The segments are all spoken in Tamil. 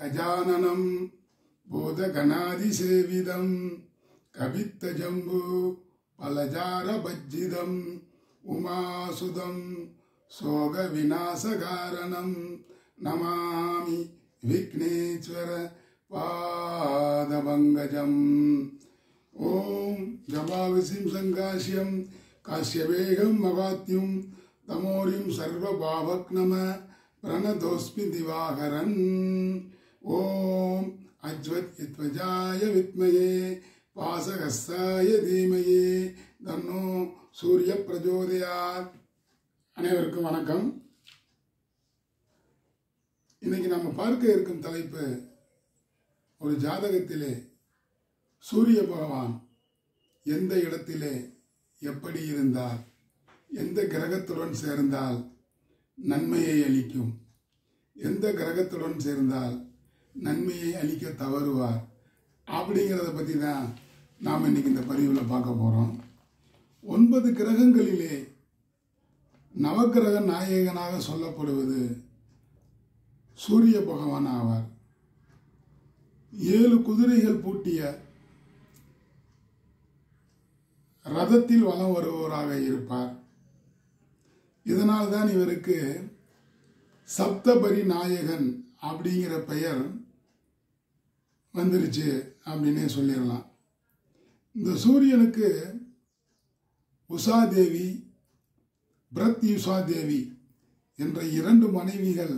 கஜானனம் பூதகணாதிசேவிதம் கவித்த ஜம்பு பலஜார பஜ்ஜிதம் உமாசுதம் சோக விநாசகாரணம் நமாமி விக்னேஸ்வர பாதபங்கஜம். ஓம் ஜபாவிசிம் சங்காஷ்யம் காஷ்யவேகம் மகாத்யும் தமோரிம் சர்வபாவக்நம பிரணதோஸ்மி திவாகரன். ஓம் அஜ்வத்யத்வஜாய வித்மயே வாசகஸ்தாய தீமயே தன்னோ சூரிய பிரஜோதயாத். அனைவருக்கும் வணக்கம். இன்னைக்கு நம்ம பார்க்க இருக்கும் தலைப்பு, ஒரு ஜாதகத்திலே சூரிய பகவான் எந்த இடத்திலே எப்படி இருந்தால், எந்த கிரகத்துடன் சேர்ந்தால் நன்மையை அளிக்கும், எந்த கிரகத்துடன் சேர்ந்தால் நன்மையை அளிக்க தவறுவார் அப்படிங்கிறத பற்றி தான் நாம் இன்னைக்கு இந்த பதிவில் பார்க்க போகிறோம். 9 கிரகங்களிலே நவக்கிரக நாயகனாக சொல்லப்படுவது சூரிய பகவான் ஆவார். 7 குதிரைகள் பூட்டிய ரதத்தில் வலம் வருபவராக இருப்பார். இதனால் தான் இவருக்கு சப்தபரி நாயகன் அப்படிங்கிற பெயர் வந்துருச்சு அப்படின்னே சொல்லிடலாம். இந்த சூரியனுக்கு உஷாதேவி, பிரத்யுஷாதேவி என்ற 2 மனைவிகள்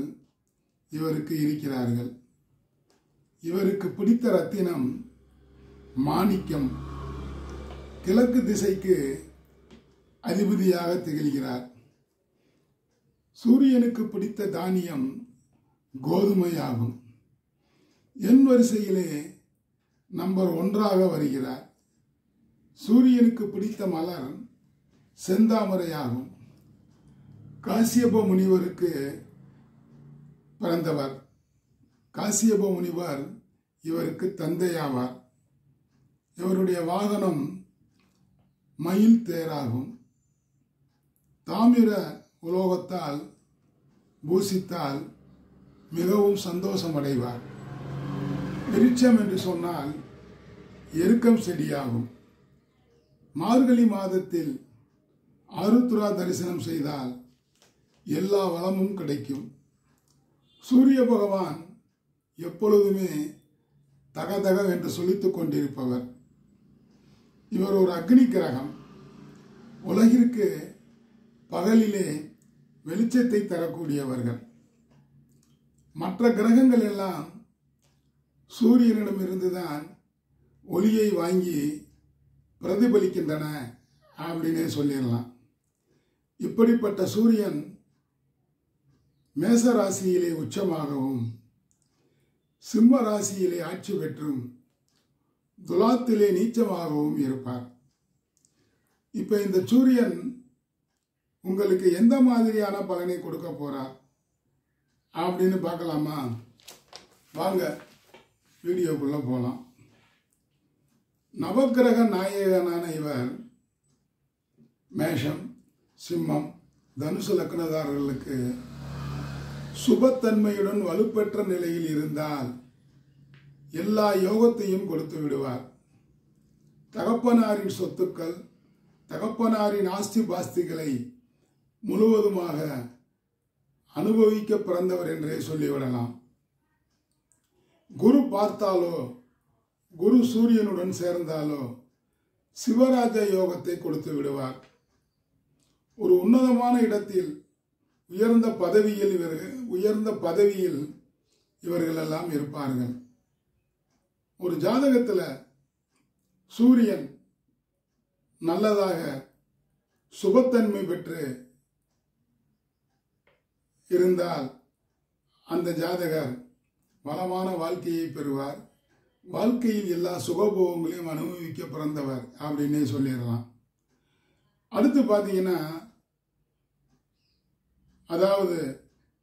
இவருக்கு இருக்கிறார்கள். இவருக்கு பிடித்த ரத்தினம் மாணிக்கம். கிழக்கு திசைக்கு அதிபதியாக திகழ்கிறார். சூரியனுக்கு பிடித்த தானியம் கோதுமையாகும். எண் வரிசையிலே நம்பர் 1ஆக வருகிறார். சூரியனுக்கு பிடித்த மலர் செந்தாமரையாகும். காசியப முனிவருக்கு பிறந்தவர். காசியப முனிவர் இவருக்கு தந்தையாவார். இவருடைய வாகனம் மயில் தேராகும். தாமிர உலோகத்தால் பூசித்தால் மிகவும் சந்தோஷம் அடைவார். விருட்சம் என்று சொன்னால் எருக்கம் செடியாகும். மார்கழி மாதத்தில் ஆருத்ரா தரிசனம் செய்தால் எல்லா வளமும் கிடைக்கும். சூரிய பகவான் எப்பொழுதுமே தகதக என்று சொல்லித்துக் கொண்டிருப்பவர். இவர் ஒரு அக்னி கிரகம். உலகிற்கு பகலிலே வெளிச்சத்தை தரக்கூடியவர்கள். மற்ற கிரகங்கள் எல்லாம் சூரியனிடமிருந்துதான் ஒளியை வாங்கி பிரதிபலிக்கின்றன அப்படின்னே சொல்லிடலாம். இப்படிப்பட்ட சூரியன் மேச ராசியிலே உச்சமாகவும், சிம்ம ராசியிலே ஆட்சி பெற்றும், துலாத்திலே நீச்சமாகவும் இருப்பார். இப்ப இந்த சூரியன் உங்களுக்கு எந்த மாதிரியான பலனை கொடுக்க போறார் அப்படின்னு பார்க்கலாமா? வாங்க வீடியோக்குள்ள போலாம். நவக்கிரக நாயகனான இவர் மேஷம், சிம்மம், தனுசு லக்னதாரர்களுக்கு சுபத்தன்மையுடன் வலுப்பெற்ற நிலையில் இருந்தால் எல்லா யோகத்தையும் கொடுத்து விடுவார். தகப்பனாரின் சொத்துக்கள், தகப்பனாரின் ஆஸ்தி பாஸ்திகளை முழுவதுமாக அனுபவிக்க பிறந்தவர் என்றே சொல்லிவிடலாம். குரு பார்த்தாலோ, குரு சூரியனுடன் சேர்ந்தாலோ சிவராஜ யோகத்தை கொடுத்து விடுவார். ஒரு உன்னதமான இடத்தில் உயர்ந்த பதவியில் இவர்கள் எல்லாம் இருப்பார்கள். ஒரு ஜாதகத்தில் சூரியன் நல்லதாக சுபத்தன்மை பெற்று இருந்தால் அந்த ஜாதகர் வளமான வாழ்க்கையை பெறுவார். வாழ்க்கையில் எல்லா சுகபோகங்களையும் அனுபவிக்க பிறந்தவர் அப்படின்னே சொல்லிடலாம். அடுத்து பார்த்தீங்கன்னா, அதாவது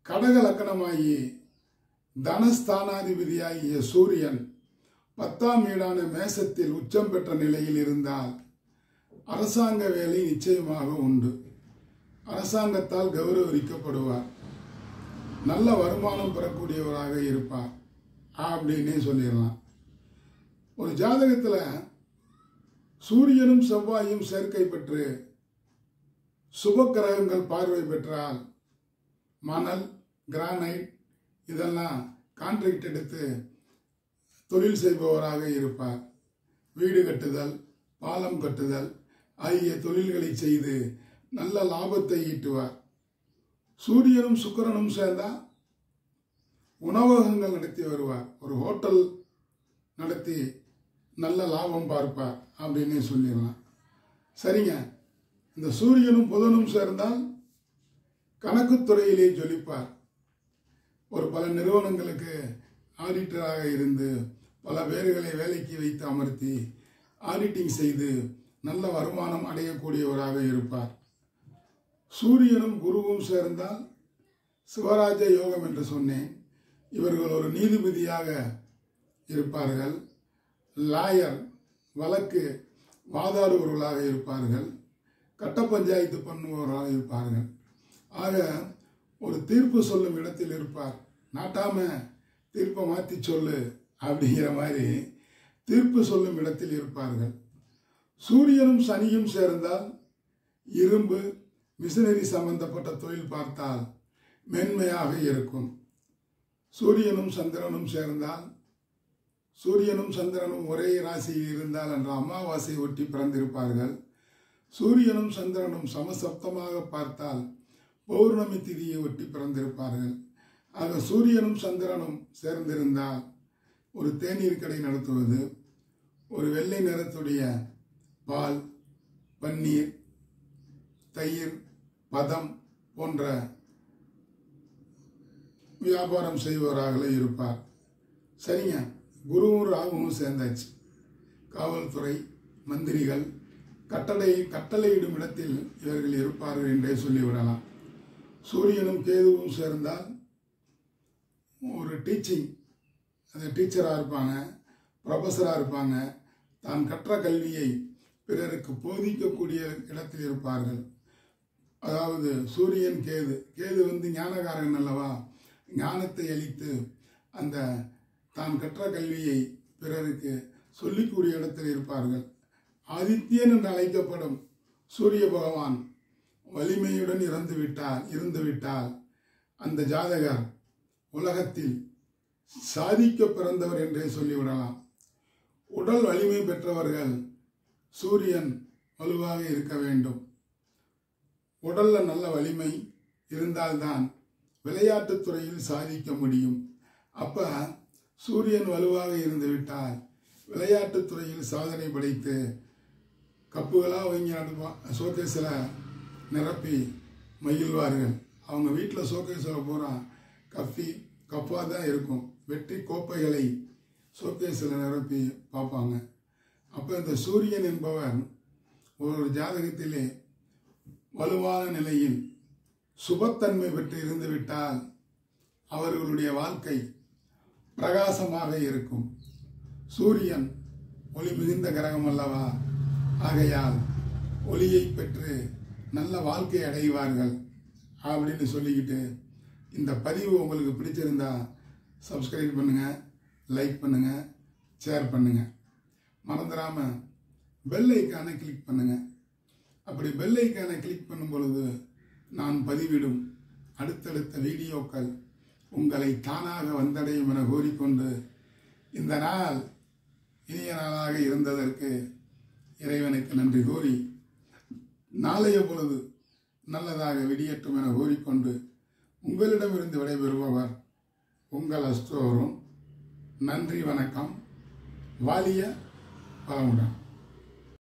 கடக லக்கணமாகி தனஸ்தானாதிபதியாகிய சூரியன் 10ஆம் வீடான மேசத்தில் உச்சம் பெற்ற நிலையில் இருந்தால் அரசாங்க வேலை நிச்சயமாக உண்டு. அரசாங்கத்தால் கௌரவிக்கப்படுவார். நல்ல வருமானம் பெறக்கூடியவராக இருப்பார். அப்படின்னே சொல்லிடலாம். ஒரு ஜாதகத்தில் சூரியனும் செவ்வாயும் சேர்க்கை பெற்று சுப கிரகங்கள் பார்வை பெற்றால் மணல், கிரானைட் இதெல்லாம் கான்ட்ராக்ட் எடுத்து தொழில் செய்பவராக இருப்பார். வீடு கட்டுதல், பாலம் கட்டுதல் ஆகிய தொழில்களை செய்து நல்ல லாபத்தை ஈட்டுவார். சூரியனும் சுக்கிரனும் சேர்ந்தால் உணவகங்கள் நடத்தி வருவார். ஒரு ஹோட்டல் நடத்தி நல்ல லாபம் பார்ப்பார் அப்படின்னு சொல்லிடலாம். சரிங்க, இந்த சூரியனும் புதனும் சேர்ந்தால் கணக்குத்துறையிலே ஜொலிப்பார். ஒரு பல நிறுவனங்களுக்கு ஆடிட்டராக இருந்து பல பேர்களை வேலைக்கு வைத்து அமர்த்தி ஆடிட்டிங் செய்து நல்ல வருமானம் அடையக்கூடியவராக இருப்பார். சூரியனும் குருவும் சேர்ந்தால் சிவராஜ யோகம் என்று சொன்னேன். இவர்கள் ஒரு நீதிபதியாக இருப்பார்கள். லாயர், வழக்கு வாதாடுபவர்களாக இருப்பார்கள். கட்ட பஞ்சாயத்து பண்ணுபவர்களாக இருப்பார்கள். ஆக ஒரு தீர்ப்பு சொல்லும் இடத்தில் இருப்பார். நாட்டாம தீர்ப்பை மாற்றி சொல்லு அப்படிங்கிற மாதிரி தீர்ப்பு சொல்லும் இடத்தில் இருப்பார்கள். சூரியனும் சனியும் சேர்ந்தால் இரும்பு, மிஷினரி சம்பந்தப்பட்ட தொழில் பார்த்தால் மென்மையாக இருக்கும். சூரியனும் சந்திரனும் சேர்ந்தால், சூரியனும் சந்திரனும் ஒரே ராசியில் இருந்தால் என்ற அமாவாசை ஒட்டி பிறந்திருப்பார்கள். சூரியனும் சந்திரனும் சமசப்தமாக பார்த்தால் பௌர்ணமி திதியை ஒட்டி பிறந்திருப்பார்கள். ஆக சூரியனும் சந்திரனும் சேர்ந்திருந்தால் ஒரு தேநீர் கடை நடத்துவது, ஒரு வெள்ளை நிறத்துடைய பால், பன்னீர், தயிர், பதம் போன்ற வியாபாரம் செய்பவராக இருப்பார். சரிங்க, குருவும் ராகுவும் சேர்ந்தாச்சு. காவல்துறை, மந்திரிகள், கட்டளையிடும் இடத்தில் இவர்கள் இருப்பார்கள் என்றே சொல்லிவிடலாம். சூரியனும் கேதுவும் சேர்ந்தால் ஒரு டீச்சராக இருப்பாங்க, ப்ரொஃபஸராக இருப்பாங்க. தான் கற்ற கல்வியை பிறருக்கு போதிக்கக்கூடிய இடத்தில் இருப்பார்கள். அதாவது சூரியன் கேது ஞானகாரன் அல்லவா, ஞானத்தை அளித்து அந்த தான் கற்ற கல்வியை பிறருக்கு சொல்லிக்கூடிய இடத்தில் இருப்பார்கள். ஆதித்யன் என்று அழைக்கப்படும் சூரிய பகவான் வலிமையுடன் இருந்துவிட்டால் அந்த ஜாதகர் உலகத்தில் சாதிக்க பிறந்தவர் என்றே சொல்லிவிடலாம். உடல் வலிமை பெற்றவர்கள் சூரியன் வலுவாக இருக்க வேண்டும். உடல்ல நல்ல வலிமை இருந்தால்தான் விளையாட்டுத் துறையில் சாதிக்க முடியும். அப்ப சூரியன் வலுவாக இருந்துவிட்டால் விளையாட்டுத் துறையில் சாதனை படைத்து கப்புகளாக வாங்கி ஷோகேஸில் நிரப்பி மகிழ்வார்கள். அவங்க வீட்டில் ஷோகேஸில் பூரா கப்பாக தான் இருக்கும். வெற்றி கோப்பைகளை ஷோகேஸில் நிரப்பி பார்ப்பாங்க. அப்போ இந்த சூரியன் என்பவர் ஒரு ஜாதகத்திலே வலுவான நிலையில் சுபத்தன்மை பெற்று இருந்துவிட்டால் அவர்களுடைய வாழ்க்கை பிரகாசமாக இருக்கும். சூரியன் ஒளி மிகுந்த கிரகம் அல்லவா, ஆகையால் ஒளியை பெற்று நல்ல வாழ்க்கை அடைவார்கள் அப்படின்னு சொல்லிக்கிட்டு இந்த பதிவு உங்களுக்கு பிடிச்சிருந்தா சப்ஸ்கிரைப் பண்ணுங்க, லைக் பண்ணுங்க, ஷேர் பண்ணுங்க. மறந்துடாம பெல் ஐக்கானை கிளிக் பண்ணுங்க. அப்படி பெல் ஐக்கானை கிளிக் பண்ணும் பொழுது நான் பதிவிடும் அடுத்தடுத்த வீடியோக்கள் உங்களை தானாக வந்தடையும் என கூறிக்கொண்டு இந்த நாள் இனிய நாளாக இருந்ததற்கு இறைவனுக்கு நன்றி கூறி நாளைய பொழுது நல்லதாக விடியட்டும் என கூறிக்கொண்டு உங்களிடமிருந்து விடைபெறுபவர் உங்கள் அஸ்ட்ரோரும். நன்றி, வணக்கம். வாலிய வளமுடன்.